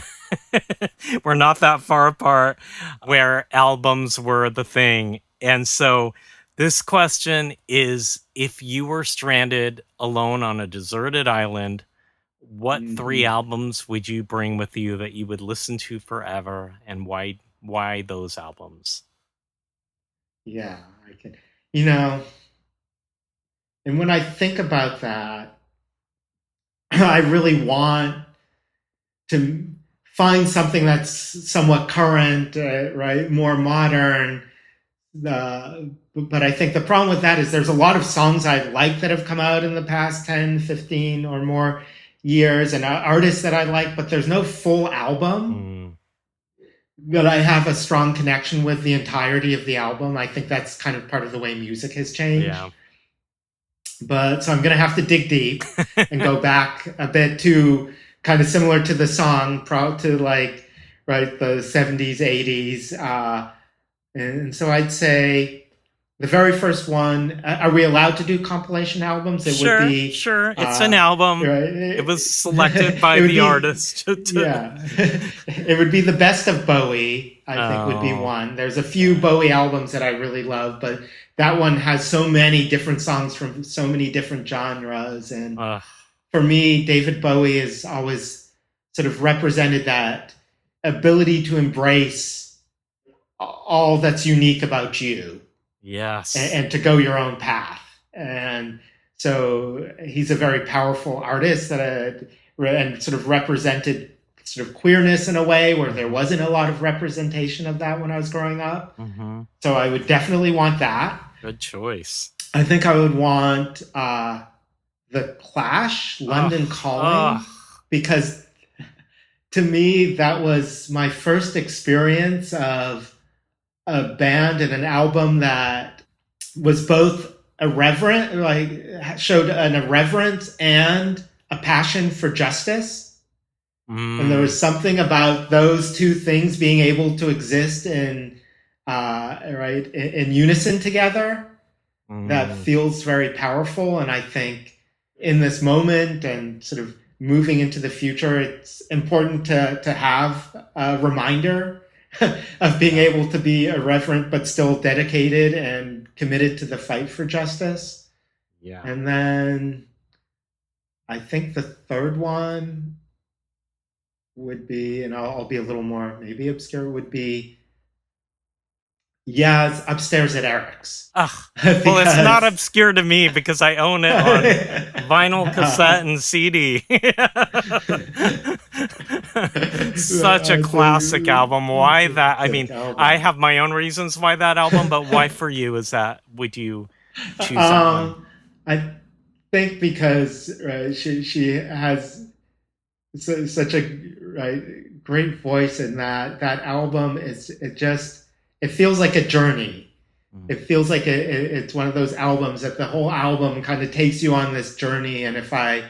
We're not that far apart, where albums were the thing. And so this question is, if you were stranded alone on a deserted island, what 3 albums would you bring with you that you would listen to forever, and why those albums? Yeah, I can. And when I think about that, I really want to find something that's somewhat current, more modern. But I think the problem with that is there's a lot of songs I like that have come out in the past 10, 15 or more years, and artists that I like, but there's no full album that I have a strong connection with, the entirety of the album. I think that's kind of part of the way music has changed. Yeah. But so I'm going to have to dig deep and go back a bit to kind of similar to the song, to the 70s, 80s. And so I'd say the very first one, are we allowed to do compilation albums? It would be, sure. It's an album. It was selected by the artist. Yeah. It would be the best of Bowie, I think would be one. There's a few Bowie albums that I really love, but that one has so many different songs from so many different genres. And for me, David Bowie has always sort of represented that ability to embrace all that's unique about you. Yes. And to go your own path. And so he's a very powerful artist and sort of represented sort of queerness in a way where there wasn't a lot of representation of that when I was growing up. So I would definitely want that. Good choice. I think I would want The Clash, London Calling, because to me, that was my first experience of a band and an album that was both irreverent, showed an irreverence and a passion for justice. And there was something about those two things being able to exist in unison together that Mm, feels very powerful. And I think in this moment and sort of moving into the future, it's important to have a reminder of being yeah. able to be irreverent but still dedicated and committed to the fight for justice. Yeah. And then I think the third one would be, and I'll be a little more maybe obscure, would be, yeah, it's Upstairs at Eric's. Ugh. Well, it's not Because obscure to me because I own it on vinyl, cassette, and CD. Such a It's classic album. Why a that? I mean, sick I album. have my own reasons why that album, but why for you is that? Would you choose that one? I think because she has such a great voice in that album. It feels like a journey. Mm. It feels like it's one of those albums that the whole album kind of takes you on this journey. And if I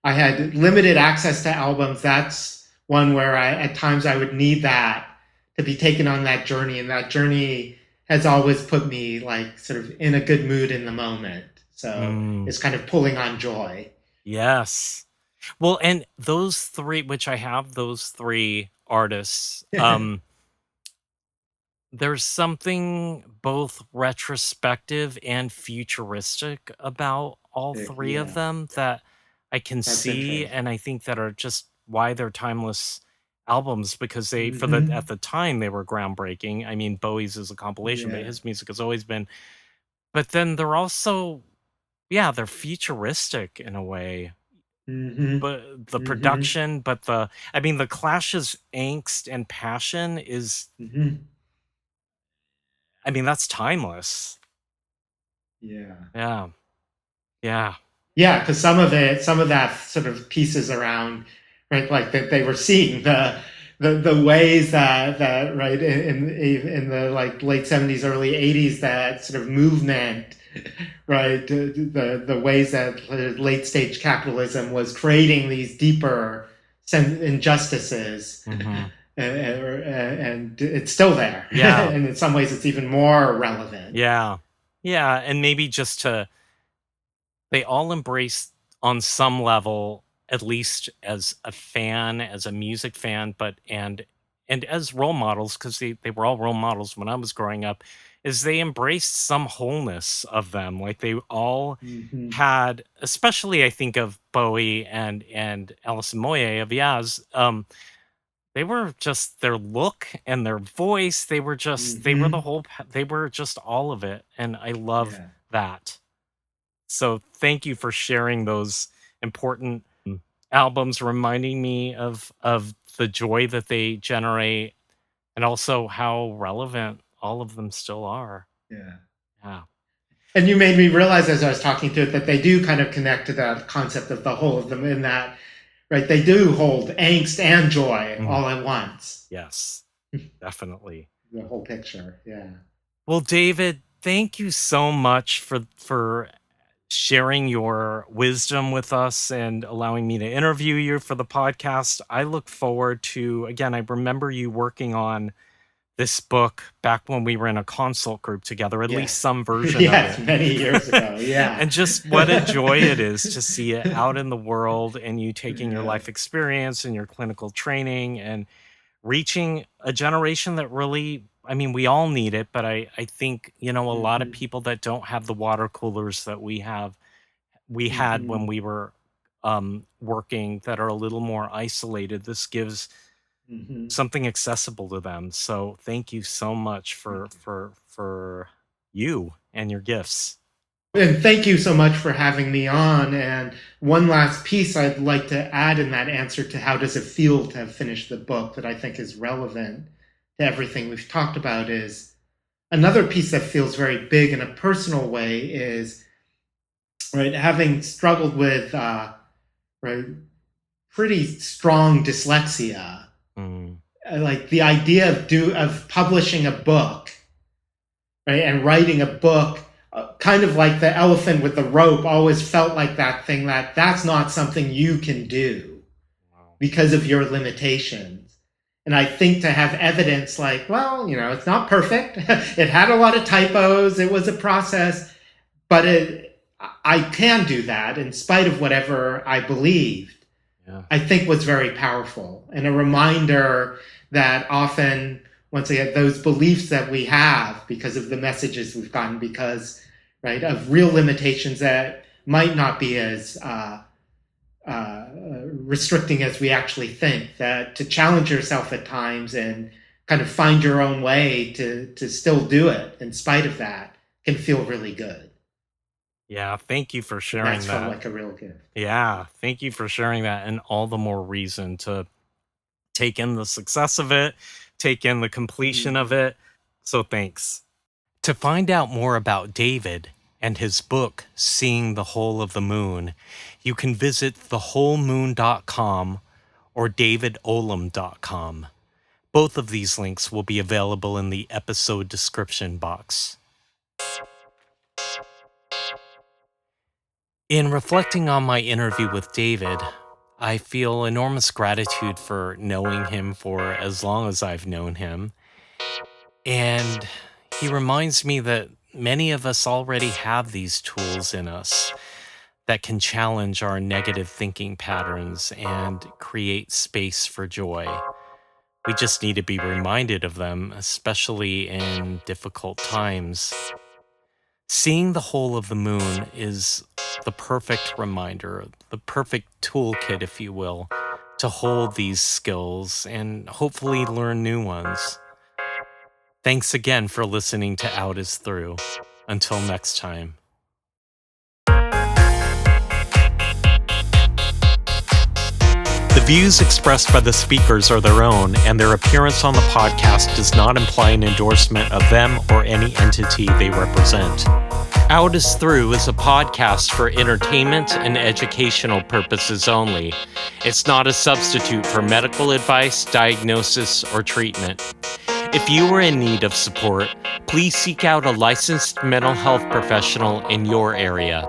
had limited access to albums, that's one where at times I would need that to be taken on that journey. And that journey has always put me like sort of in a good mood in the moment. So Mm. it's kind of pulling on joy. Yes. Well, and those three, which I have those three artists, there's something both retrospective and futuristic about all three of Yeah, them that I can that's see, interesting. and I think that are just why they're timeless albums because they for the Mm-hmm. at the time they were groundbreaking. I mean, Bowie's is a compilation, but Yeah. his music has always been. But then they're also, yeah, they're futuristic in a way. Mm-hmm. But the Mm-hmm. production, but the I mean, the Clash's angst and passion is, Mm-hmm. I mean, that's timeless. Yeah. Yeah. Yeah. Yeah, because some of that sort of pieces around, right, like that they were seeing the ways that right in the like late 70s, early 80s, that sort of movement, right, the ways that late stage capitalism was creating these deeper injustices, Mhm. and it's still there, Yeah. and in some ways it's even more relevant. Yeah. Yeah, and maybe just to they all embrace on some level, at least as a fan, as a music fan, but and as role models, because they were all role models when I was growing up, is they embraced some wholeness of them. Like they all Hmm. had, especially I think of Bowie and Alison Moye of Yaz, they were just their look and their voice, they were the Hmm. they were just all of it, and I love Yeah. that. So thank you for sharing those important albums, reminding me of the joy that they generate and also how relevant all of them still are. Yeah. Yeah. And you made me realize as I was talking to it that they do kind of connect to that concept of the whole of them in that, right, they do hold angst and joy Mhm. all at once. Yes, definitely. The whole picture. Yeah. Well, David, thank you so much for sharing your wisdom with us and allowing me to interview you for the podcast. I look forward to, again, I remember you working on this book back when we were in a consult group together, at least Yes. some version of Yes. it. Many years ago. Yeah. And just what a joy it is to see it out in the world and you taking your Yeah. life experience and your clinical training and reaching a generation that really, I mean, we all need it, but I think, you know, a lot of Hmm. people that don't have the water coolers that we had when Hmm. we were working that are a little more isolated. This gives Hmm. something accessible to them. So thank you so much Thank you. for you and your gifts. And thank you so much for having me on. And one last piece I'd like to add in that answer to how does it feel to have finished the book that I think is relevant to everything we've talked about is another piece that feels very big in a personal way is right having struggled with right pretty strong dyslexia, Mm, like the idea of publishing a book, right, and writing a book, kind of like the elephant with the rope, always felt like that thing that's not something you can do wow. because of your limitations. And I think to have evidence like, well, it's not perfect. It had a lot of typos. It was a process. but I can do that in spite of whatever I believed. Yeah. I think was very powerful, and a reminder that often, once again, those beliefs that we have because of the messages we've gotten, because right of real limitations that might not be as restricting as we actually think, that to challenge yourself at times and kind of find your own way to still do it in spite of that can feel really good. Yeah, thank you for That's sharing felt that. like a real gift. Yeah, thank you for sharing that, and all the more reason to take in the success of it, take in the completion of Mm-hmm. it. So thanks. To find out more about David and his book, Seeing the Whole of the Moon, you can visit thewholemoon.com or davidolem.com. Both of these links will be available in the episode description box. In reflecting on my interview with David, I feel enormous gratitude for knowing him for as long as I've known him. And he reminds me that many of us already have these tools in us that can challenge our negative thinking patterns and create space for joy. We just need to be reminded of them, especially in difficult times. Seeing the whole of the moon is the perfect reminder, the perfect toolkit, if you will, to hold these skills and hopefully learn new ones. Thanks again for listening to Out is Through. Until next time. The views expressed by the speakers are their own, and their appearance on the podcast does not imply an endorsement of them or any entity they represent. Out is Through is a podcast for entertainment and educational purposes only. It's not a substitute for medical advice, diagnosis, or treatment. If you are in need of support, please seek out a licensed mental health professional in your area.